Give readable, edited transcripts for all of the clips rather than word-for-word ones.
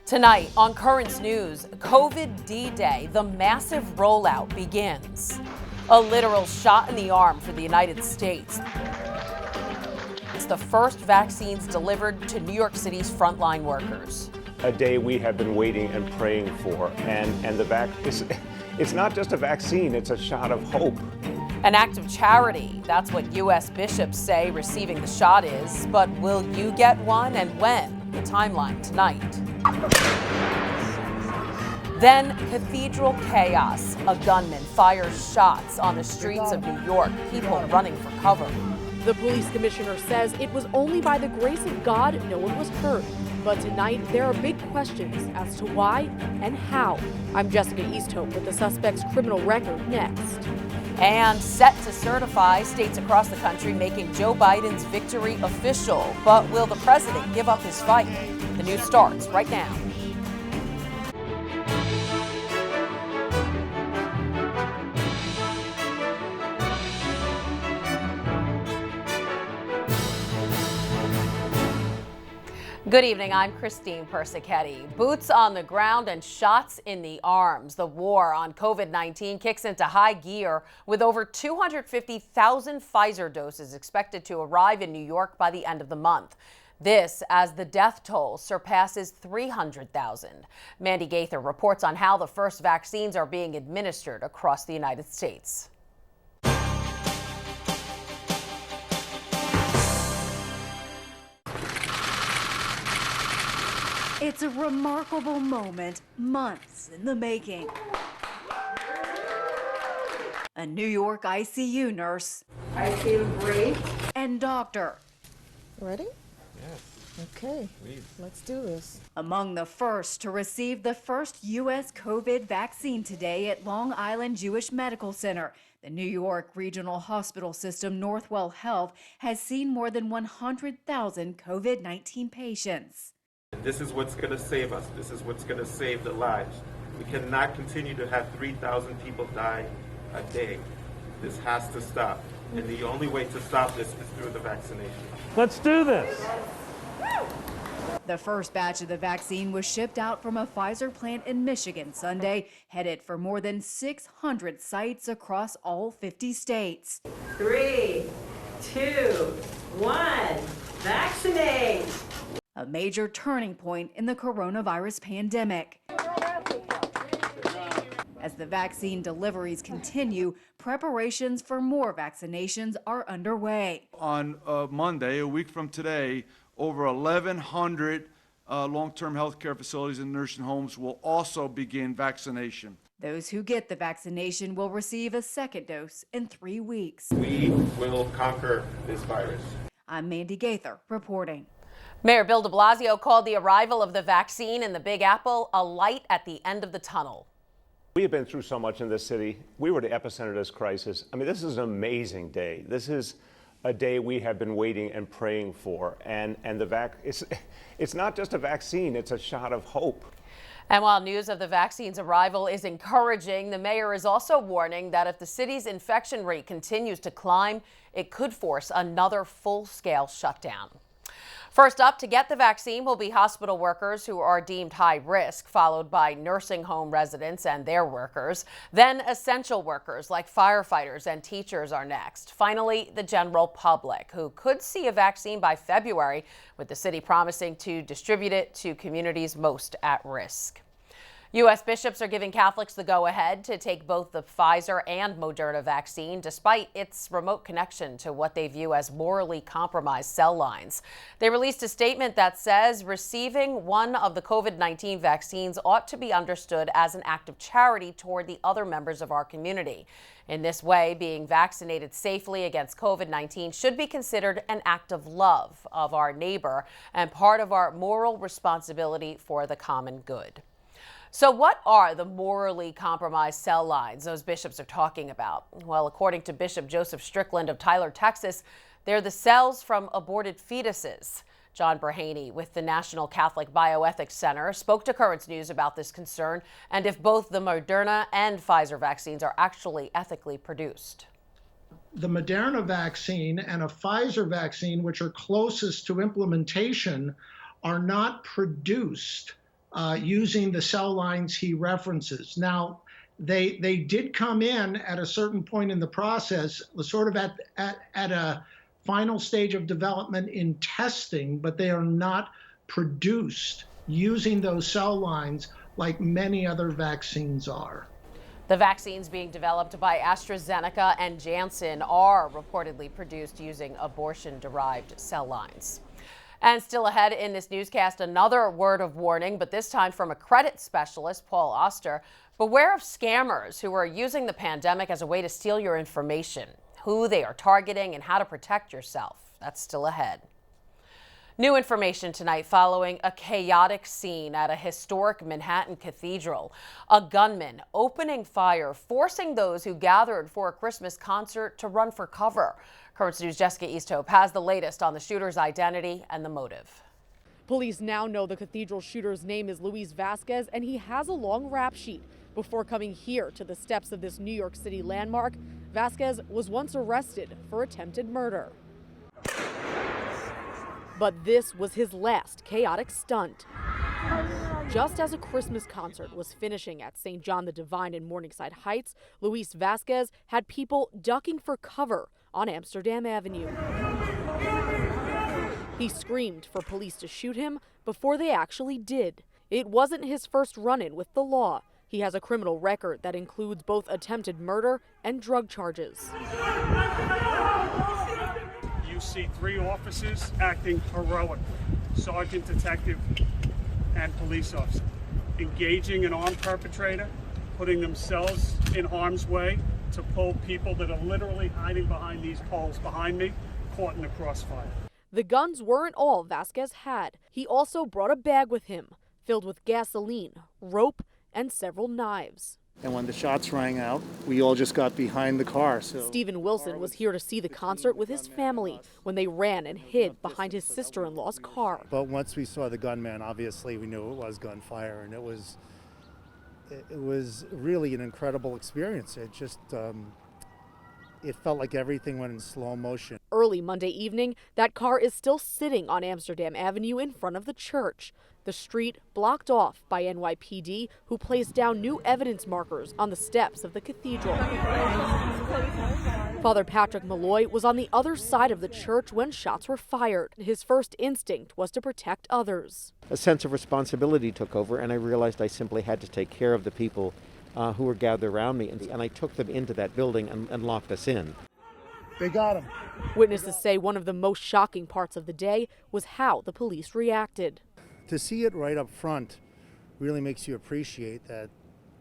Tonight on Currents News, COVID D-Day, the massive rollout begins. A literal shot in the arm for the United States. It's the first vaccines delivered to New York City's frontline workers. A day we have been waiting and praying for, and it's not just a vaccine, it's a shot of hope. An act of charity, that's what U.S. bishops say receiving the shot is. But will you get one, and when? The timeline tonight. Then cathedral chaos. A gunman fires shots on the streets of New York, people running for cover. The police commissioner says it was only by the grace of God no one was hurt. But tonight, there are big questions as to why and how. I'm Jessica EASTHOPE with the suspect's criminal record next. And set to certify, states across the country making Joe Biden's victory official. But will the president give up his fight? The news starts right now. Good evening, I'm Christine Persichetti. Boots on the ground and shots in the arms. The war on COVID-19 kicks into high gear with over 250,000 Pfizer doses expected to arrive in New York by the end of the month. This as the death toll surpasses 300,000. Mandy Gaither reports on how the first vaccines are being administered across the United States. It's a remarkable moment, months in the making. A New York ICU nurse. I feel great. And doctor. Ready? Yes. Okay, let's do this. Among the first to receive the first U.S. COVID vaccine today at Long Island Jewish Medical Center. The New York Regional Hospital System, Northwell Health, has seen more than 100,000 COVID-19 patients. This is what's going to save us. This is what's going to save the lives. We cannot continue to have 3,000 people die a day. This has to stop. And the only way to stop this is through the vaccination. Let's do this. The first batch of the vaccine was shipped out from a Pfizer plant in Michigan Sunday, headed for more than 600 sites across all 50 states. 3, 2, 1, vaccinate! A major turning point in the coronavirus pandemic. As the vaccine deliveries continue, preparations for more vaccinations are underway. On Monday, a week from today, over 1,100 long-term health care facilities and nursing homes will also begin vaccination. Those who get the vaccination will receive a second dose in 3 weeks. We will conquer this virus. I'm Mandy Gaither reporting. Mayor Bill de Blasio called the arrival of the vaccine in the Big Apple a light at the end of the tunnel. We have been through so much in this city. We were the epicenter of this crisis. I mean, this is an amazing day. This is a day we have been waiting and praying for. And it's not just a vaccine, it's a shot of hope. And while news of the vaccine's arrival is encouraging, the mayor is also warning that if the city's infection rate continues to climb, it could force another full-scale shutdown. First up to get the vaccine will be hospital workers who are deemed high risk, followed by nursing home residents and their workers. Then essential workers like firefighters and teachers are next. Finally, the general public, who could see a vaccine by February, with the city promising to distribute it to communities most at risk. U.S. bishops are giving Catholics the go-ahead to take both the Pfizer and Moderna vaccine, despite its remote connection to what they view as morally compromised cell lines. They released a statement that says receiving one of the COVID-19 vaccines ought to be understood as an act of charity toward the other members of our community. In this way, being vaccinated safely against COVID-19 should be considered an act of love of our neighbor and part of our moral responsibility for the common good. So what are the morally compromised cell lines those bishops are talking about? Well, according to Bishop Joseph Strickland of Tyler, Texas, they're the cells from aborted fetuses. John Brahaney with the National Catholic Bioethics Center spoke to Currents News about this concern and if both the Moderna and Pfizer vaccines are actually ethically produced. The Moderna vaccine and a Pfizer vaccine, which are closest to implementation, are not produced using the cell lines he references. Now, they did come in at a certain point in the process, sort of at a final stage of development in testing, but they are not produced using those cell lines like many other vaccines are. The vaccines being developed by AstraZeneca and Janssen are reportedly produced using abortion-derived cell lines. And still ahead in this newscast, another word of warning, but this time from a credit specialist, Paul Oster. Beware of scammers who are using the pandemic as a way to steal your information, who they are targeting, and how to protect yourself. That's still ahead. New information tonight following a chaotic scene at a historic Manhattan cathedral. A gunman opening fire, forcing those who gathered for a Christmas concert to run for cover. Currents News' Jessica Easthope has the latest on the shooter's identity and the motive. Police now know the cathedral shooter's name is Luis Vasquez, and he has a long rap sheet. Before coming here to the steps of this New York City landmark, Vasquez was once arrested for attempted murder. But this was his last chaotic stunt. Just as a Christmas concert was finishing at St. John the Divine in Morningside Heights, Luis Vasquez had people ducking for cover on Amsterdam Avenue. He screamed for police to shoot him before they actually did. It wasn't his first run-in with the law. He has a criminal record that includes both attempted murder and drug charges. You see 3 officers acting heroic, sergeant, detective, and police officer, engaging an armed perpetrator, putting themselves in harm's way to pull people that are literally hiding behind these poles behind me, caught in the crossfire. The guns weren't all Vasquez had. He also brought a bag with him, filled with gasoline, rope, and several knives. And when the shots rang out, we all just got behind the car. So Stephen Wilson was here to see the concert with his family when they ran and hid behind his sister-in-law's car. But once we saw the gunman, obviously we knew it was gunfire, and it was really an incredible experience. It just it felt like everything went in slow motion. Early Monday evening, that car is still sitting on Amsterdam Avenue in front of the church. The street blocked off by NYPD, who placed down new evidence markers on the steps of the cathedral. Father Patrick Malloy was on the other side of the church when shots were fired. His first instinct was to protect others. A sense of responsibility took over, and I realized I simply had to take care of the people who were gathered around me, and I took them into that building and locked us in. They got him. Witnesses say one of the most shocking parts of the day was how the police reacted. To see it right up front really makes you appreciate that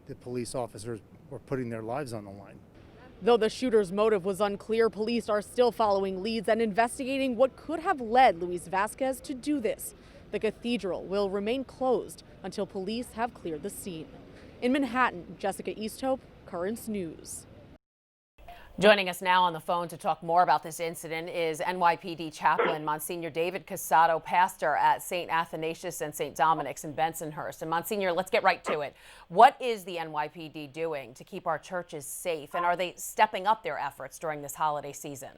the police officers were putting their lives on the line. Though the shooter's motive was unclear, police are still following leads and investigating what could have led Luis Vasquez to do this. The cathedral will remain closed until police have cleared the scene. In Manhattan, Jessica Easthope, Currents News. Joining us now on the phone to talk more about this incident is NYPD chaplain Monsignor David Cassato, pastor at St. Athanasius and St. Dominic's in Bensonhurst. And Monsignor, let's get right to it. What is the NYPD doing to keep our churches safe, and are they stepping up their efforts during this holiday season?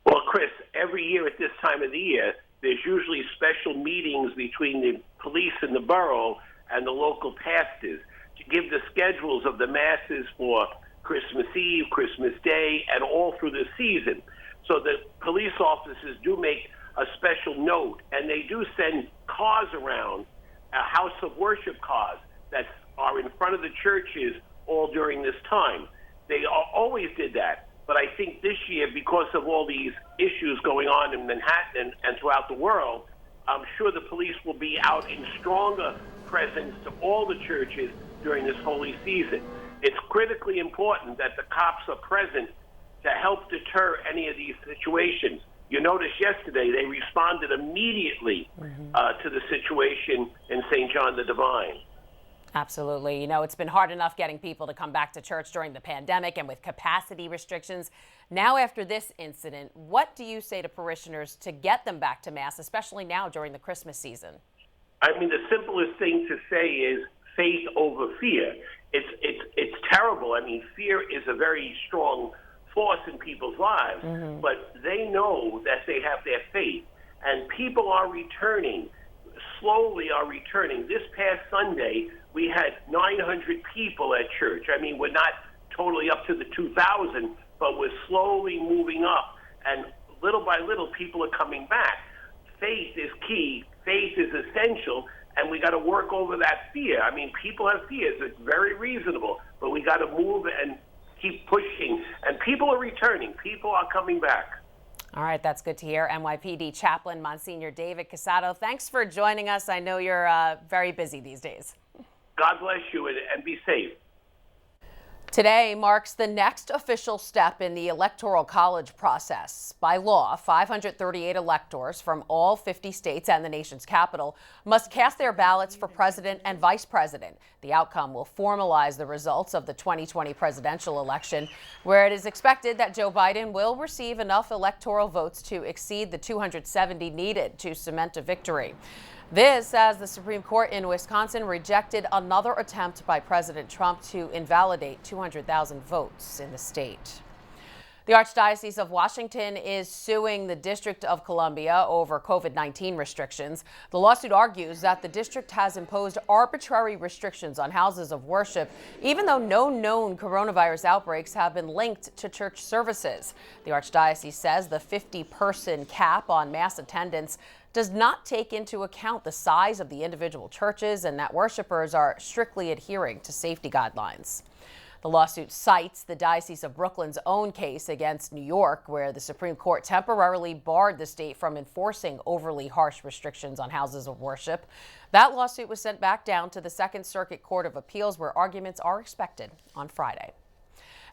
Well, Chris, every year at this time of the year, there's usually special meetings between the police in the borough and the local pastors to give the schedules of the masses for Christmas Eve, Christmas Day, and all through the season. So the police officers do make a special note, and they do send cars around, house of worship cars that are in front of the churches all during this time. They always did that, but I think this year, because of all these issues going on in Manhattan and throughout the world, I'm sure the police will be out in stronger presence to all the churches during this holy season. It's critically important that the cops are present to help deter any of these situations. You noticed yesterday they responded immediately to the situation in St. John the Divine. Absolutely. You know, it's been hard enough getting people to come back to church during the pandemic and with capacity restrictions. Now, after this incident, what do you say to parishioners to get them back to Mass, especially now during the Christmas season? I mean, the simplest thing to say is faith over fear. It's terrible. I mean, fear is a very strong force in people's lives, but they know that they have their faith, and people are returning slowly are returning. This past Sunday, we had 900 people at church. I mean, we're not totally up to the 2,000, but we're slowly moving up. And little by little, people are coming back. Faith is key. Faith is essential. And we got to work over that fear. I mean, people have fears. It's very reasonable. But we got to move and keep pushing. And people are returning. People are coming back. All right, that's good to hear. NYPD Chaplain Monsignor David Cassato, thanks for joining us. I know you're very busy these days. God bless you and be safe. Today marks the next official step in the Electoral College process. By law, 538 electors from all 50 states and the nation's capital must cast their ballots for president and vice president. The outcome will formalize the results of the 2020 presidential election, where it is expected that Joe Biden will receive enough electoral votes to exceed the 270 needed to cement a victory. This as the Supreme Court in Wisconsin rejected another attempt by President Trump to invalidate 200,000 votes in the state. The Archdiocese of Washington is suing the District of Columbia over COVID-19 restrictions. The lawsuit argues that the district has imposed arbitrary restrictions on houses of worship, even though no known coronavirus outbreaks have been linked to church services. The Archdiocese says the 50-person cap on mass attendance does not take into account the size of the individual churches and that worshipers are strictly adhering to safety guidelines. The lawsuit cites the Diocese of Brooklyn's own case against New York, where the Supreme Court temporarily barred the state from enforcing overly harsh restrictions on houses of worship. That lawsuit was sent back down to the Second Circuit Court of Appeals, where arguments are expected on Friday.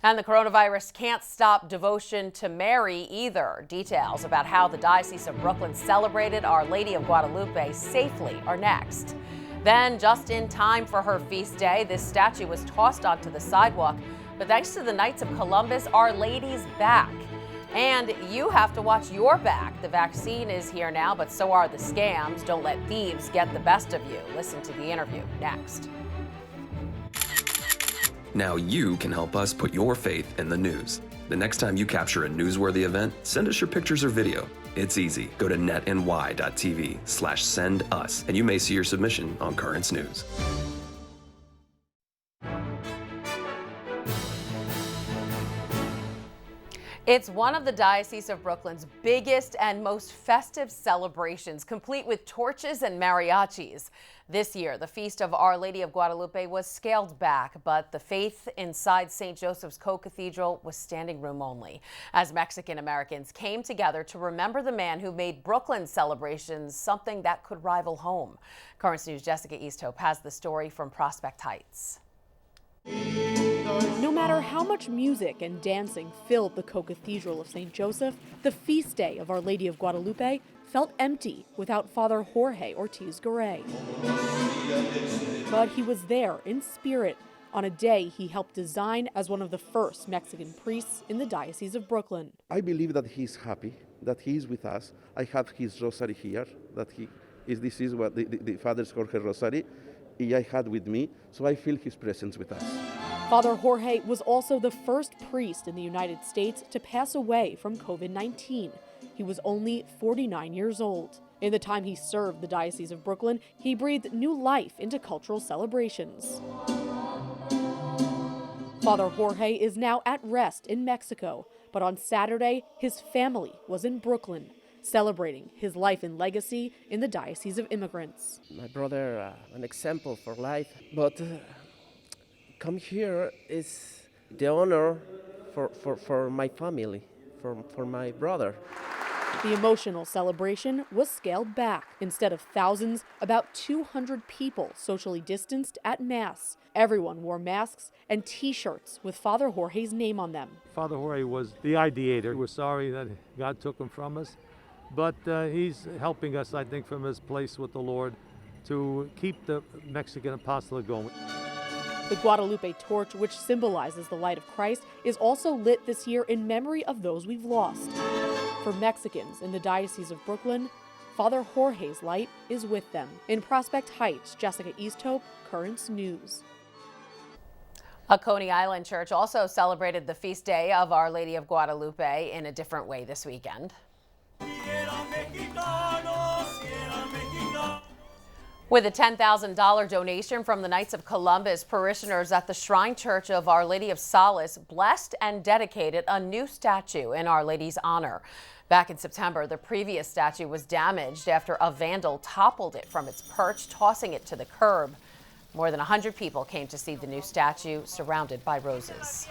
And the coronavirus can't stop devotion to Mary either. Details about how the Diocese of Brooklyn celebrated Our Lady of Guadalupe safely are next. Then, just in time for her feast day, this statue was tossed onto the sidewalk. But thanks to the Knights of Columbus, Our Lady's back. And you have to watch your back. The vaccine is here now, but so are the scams. Don't let thieves get the best of you. Listen to the interview next. Now you can help us put your faith in the news. The next time you capture a newsworthy event, send us your pictures or video. It's easy. Go to netny.tv/send us, and you may see your submission on Currents News. It's one of the Diocese of Brooklyn's biggest and most festive celebrations, complete with torches and mariachis. This year, the Feast of Our Lady of Guadalupe was scaled back, but the faith inside St. Joseph's Co-Cathedral was standing room only, as Mexican Americans came together to remember the man who made Brooklyn's celebrations something that could rival home. Currents News' Jessica Easthope has the story from Prospect Heights. No matter how much music and dancing filled the Co-Cathedral of St. Joseph, the feast day of Our Lady of Guadalupe felt empty without Father Jorge Ortiz Garay. But he was there in spirit on a day he helped design as one of the first Mexican priests in the Diocese of Brooklyn. I believe that he's happy, that he is with us. I have his rosary here, this is what the Father's Jorge Rosary. I had with me, so I feel his presence with us. Father Jorge was also the first priest in the United States to pass away from COVID-19. He was only 49 years old. In the time he served the Diocese of Brooklyn, he breathed new life into cultural celebrations. Father Jorge is now at rest in Mexico, but on Saturday, his family was in Brooklyn, celebrating his life and legacy in the Diocese of Immigrants. My brother, an example for life, but come here is the honor for my family, for my brother. The emotional celebration was scaled back. Instead of thousands, about 200 people socially distanced at Mass. Everyone wore masks and T-shirts with Father Jorge's name on them. Father Jorge was the ideator. We're sorry that God took him from us, but he's helping us, I think, from his place with the Lord to keep the Mexican apostolate going. The Guadalupe torch, which symbolizes the light of Christ, is also lit this year in memory of those we've lost. For Mexicans in the Diocese of Brooklyn, Father Jorge's light is with them. In Prospect Heights, Jessica Easthope, Currents News. A Coney Island church also celebrated the feast day of Our Lady of Guadalupe in a different way this weekend. With a $10,000 donation from the Knights of Columbus, parishioners at the Shrine Church of Our Lady of Solace blessed and dedicated a new statue in Our Lady's honor. Back in September, the previous statue was damaged after a vandal toppled it from its perch, tossing it to the curb. More than 100 people came to see the new statue, surrounded by roses.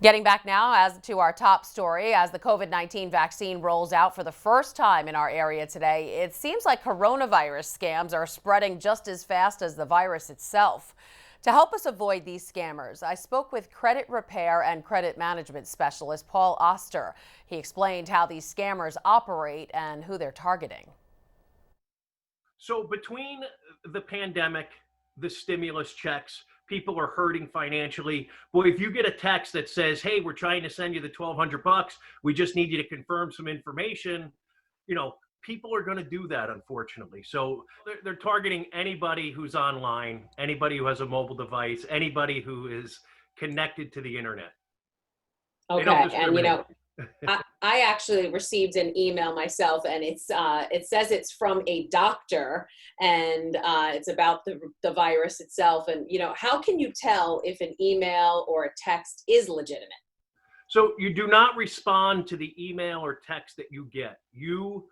Getting back now as to our top story, as the COVID-19 vaccine rolls out for the first time in our area today, it seems like coronavirus scams are spreading just as fast as the virus itself. To help us avoid these scammers, I spoke with credit repair and credit management specialist Paul Oster. He explained how these scammers operate and who they're targeting. So between the pandemic, the stimulus checks, people are hurting financially. Boy, if you get a text that says, hey, we're trying to send you the $1,200, we just need you to confirm some information, you know, people are going to do that, unfortunately. So they're targeting anybody who's online, anybody who has a mobile device, anybody who is connected to the internet. Okay, and you know, I actually received an email myself, and it says it's from a doctor, and it's about the virus itself. And you know, how can you tell if an email or a text is legitimate? So you do not respond to the email or text that you get. You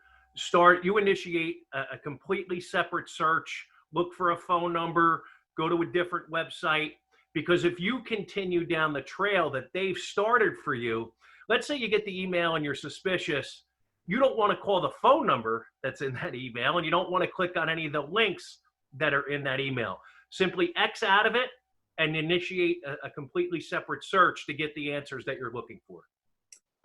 initiate a completely separate search, look for a phone number, go to a different website, because if you continue down the trail that they've started for you, let's say you get the email and you're suspicious, you don't want to call the phone number that's in that email, and you don't want to click on any of the links that are in that email. Simply X out of it and initiate a completely separate search to get the answers that you're looking for.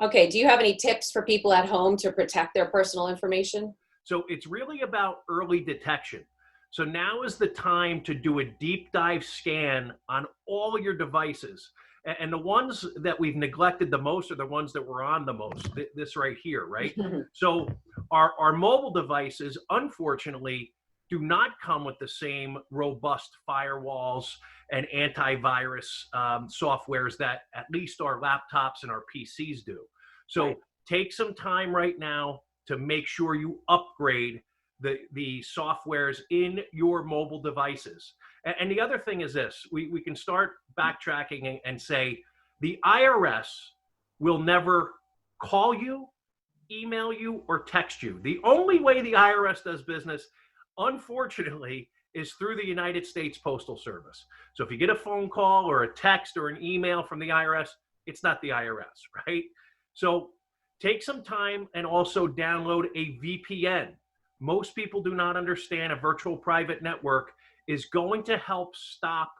Okay, do you have any tips for people at home to protect their personal information? So it's really about early detection. So now is the time to do a deep dive scan on all your devices. And the ones that we've neglected the most are the ones that we're on the most, this right here, right? So our mobile devices, unfortunately, do not come with the same robust firewalls and antivirus softwares that at least our laptops and our PCs do. So take some time right now to make sure you upgrade the softwares in your mobile devices. And the other thing is this, we can start backtracking and say, the IRS will never call you, email you, or text you. The only way the IRS does business, unfortunately, is through the United States Postal Service. So if you get a phone call or a text or an email from the IRS, it's not the IRS, right? So take some time and also download a VPN. Most people do not understand a virtual private network is going to help stop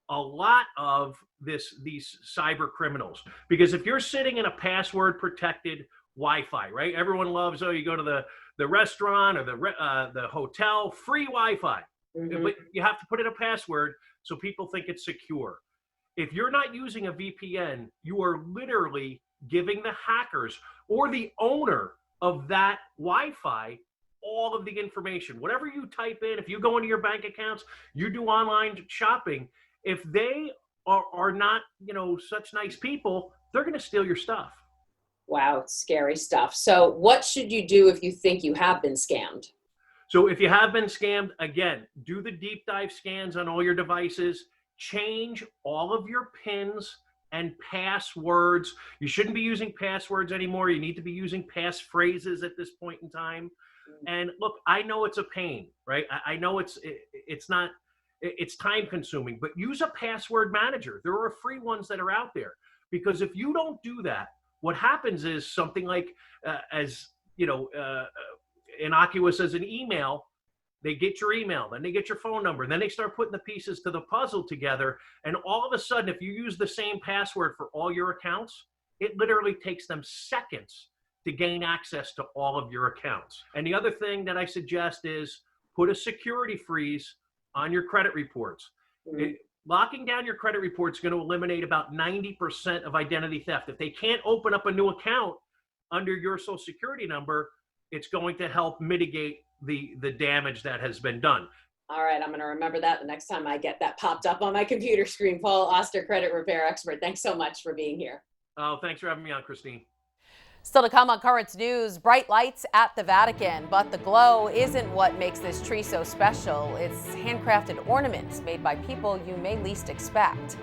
a lot of these cyber criminals. Because if you're sitting in a password protected Wi-Fi, right? Everyone loves, oh, you go to the restaurant or the hotel, free Wi-Fi. But you have to put in a password so people think it's secure. If you're not using a VPN, you are literally giving the hackers or the owner of that Wi-Fi all of the information. Whatever you type in, if you go into your bank accounts, you do online shopping, if they are not, you know, such nice people, they're going to steal your stuff. Wow, it's scary stuff. So what should you do if you think you have been scammed? So if you have been scammed, again, do the deep dive scans on all your devices, change all of your PINs and passwords. You shouldn't be using passwords anymore. You need to be using passphrases at this point in time. And look, I know it's a pain, right? I know it's time consuming, but use a password manager. There are free ones that are out there, because if you don't do that, what happens is something like, innocuous as an email, they get your email, then they get your phone number, then they start putting the pieces to the puzzle together. And all of a sudden, if you use the same password for all your accounts, it literally takes them seconds to gain access to all of your accounts. And the other thing that I suggest is put a security freeze on your credit reports. Locking down your credit reports is going to eliminate about 90% of identity theft. If they can't open up a new account under your social security number, it's going to help mitigate the damage that has been done. All right, I'm going to remember that the next time I get that popped up on my computer screen. Paul Oster, credit repair expert, thanks so much for being here. Oh, thanks for having me on, Christine. Still to come on Currents News, bright lights at the Vatican, but the glow isn't what makes this tree so special. It's handcrafted ornaments made by people you may least expect.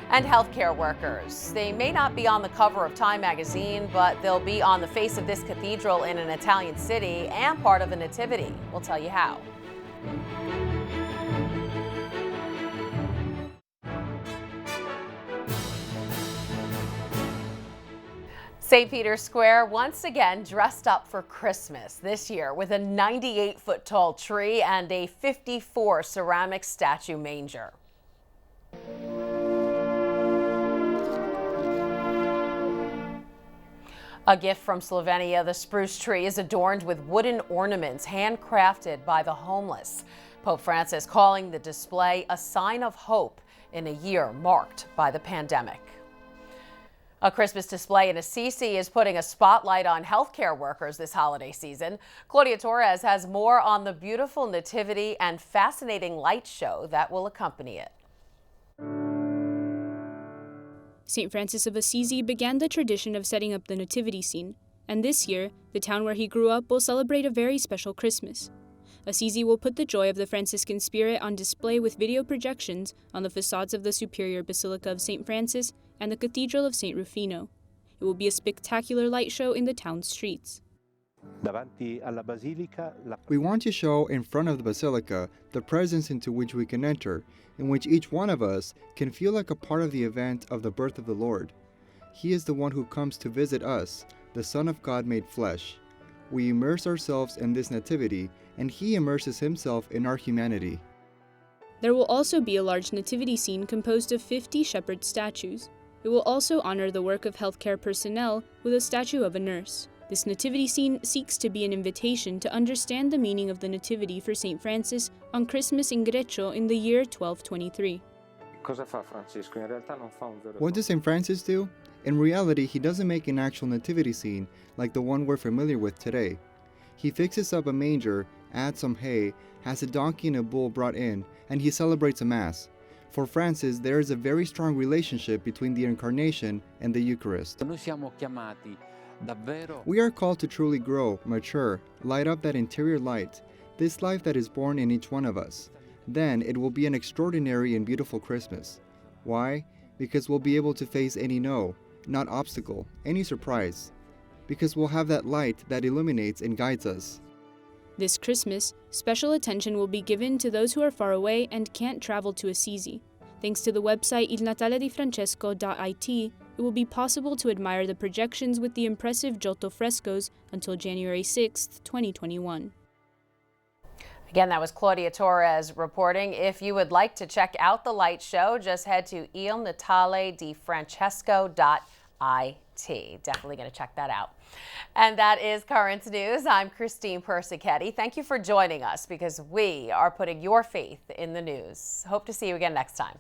And healthcare workers. They may not be on the cover of Time magazine, but they'll be on the face of this cathedral in an Italian city and part of the Nativity. We'll tell you how. St. Peter's Square once again dressed up for Christmas this year with a 98-foot tall tree and a 54 ceramic statue manger. A gift from Slovenia, the spruce tree is adorned with wooden ornaments handcrafted by the homeless. Pope Francis calling the display a sign of hope in a year marked by the pandemic. A Christmas display in Assisi is putting a spotlight on healthcare workers this holiday season. Claudia Torres has more on the beautiful nativity and fascinating light show that will accompany it. St. Francis of Assisi began the tradition of setting up the nativity scene, and this year, the town where he grew up will celebrate a very special Christmas. Assisi will put the joy of the Franciscan spirit on display with video projections on the facades of the Superior Basilica of St. Francis and the Cathedral of St. Rufino. It will be a spectacular light show in the town's streets. We want to show in front of the Basilica the presence into which we can enter, in which each one of us can feel like a part of the event of the birth of the Lord. He is the one who comes to visit us, the Son of God made flesh. We immerse ourselves in this nativity, and He immerses Himself in our humanity. There will also be a large nativity scene composed of 50 shepherd statues. It will also honor the work of healthcare personnel with a statue of a nurse. This nativity scene seeks to be an invitation to understand the meaning of the nativity for St. Francis on Christmas in Greccio in the year 1223. What does St. Francis do? In reality, he doesn't make an actual nativity scene like the one we're familiar with today. He fixes up a manger, adds some hay, has a donkey and a bull brought in, and he celebrates a mass. For Francis, there is a very strong relationship between the Incarnation and the Eucharist. We are called to truly grow, mature, light up that interior light, this life that is born in each one of us. Then it will be an extraordinary and beautiful Christmas. Why? Because we'll be able to face any no, not obstacle, any surprise. Because we'll have that light that illuminates and guides us. This Christmas, special attention will be given to those who are far away and can't travel to Assisi. Thanks to the website ilnataledifrancesco.it, it will be possible to admire the projections with the impressive Giotto frescoes until January 6, 2021. Again, that was Claudia Torres reporting. If you would like to check out the light show, just head to ilnataledifrancesco.it. Definitely going to check that out. And that is Currents News. I'm Christine Persichetti. Thank you for joining us because we are putting your faith in the news. Hope to see you again next time.